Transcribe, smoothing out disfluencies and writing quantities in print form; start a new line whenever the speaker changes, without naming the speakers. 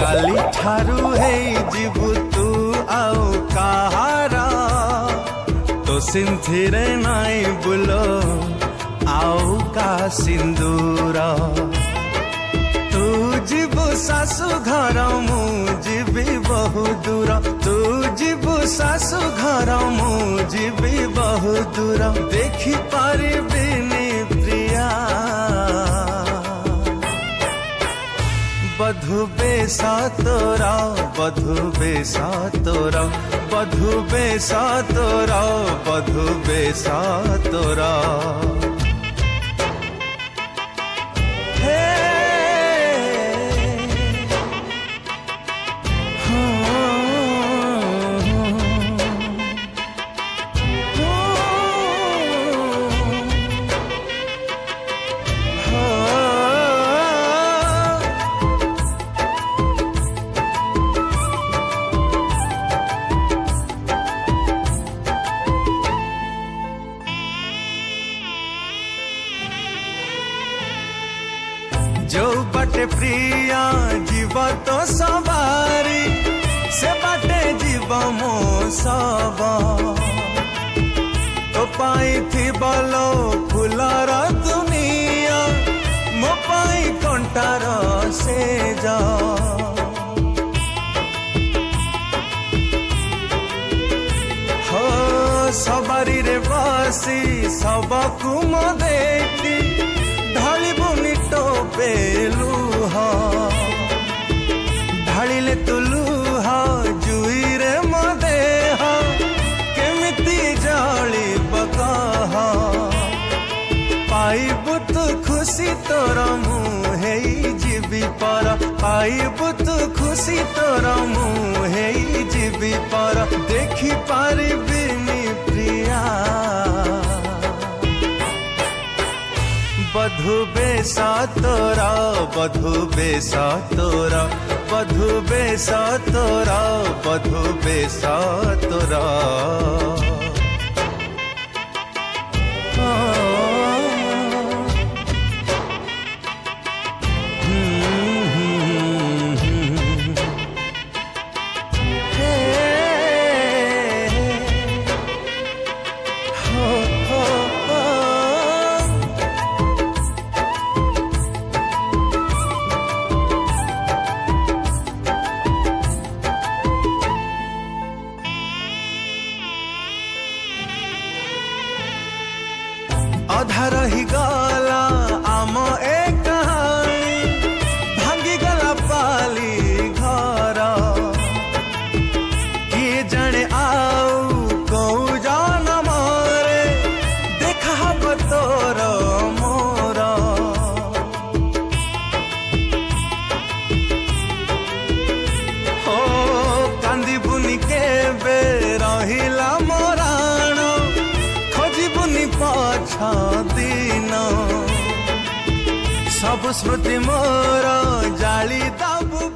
काली ठारू है जीवु तू आउ कहारा तो सिंथिरे नाई बुलो आउ का सिंदूर तू जीवु सासु घर मु जीवी बहु दूर तू जीवु सासु घर मु जीवी बहु दूर देखि पारिबिनी प्रिया बधु बेसा तोरा बधु बेसा तोरा बधु बेसा तोरा बधु बेसा तोरा जो बाटे प्रिया जीव तो सवारी से बाटे जीव मो सब तो पाई थी बोलो फुलर दुनिया मो पाई कंटार से जा हो सवारी रे बसी सबकु मो देखी ढाली बुनी टोपे लुहा ढालिले तु लुहा जुई रे मो देह केमिति जली बकह पाइबु तु खुशी तोर मु हेई जीवी पर पाइबु तु खुशी तोर मु हेई जीवी पर देखि पारिबिनी प्रिया बधु बेसा तोरा बधु बेसा तोरा बधु बेसा तोरा बधु बेसा तोरा अधा रही गला आम ए कहानी भांगी गला पाली घर किए जाने आउ कौ जान मारे देखा हब तोर मोर हो कांदी बुनी के बे रहिला मोराण खोजी बुनी पाछा दिन सब स्मृति मोर जाली दाबु।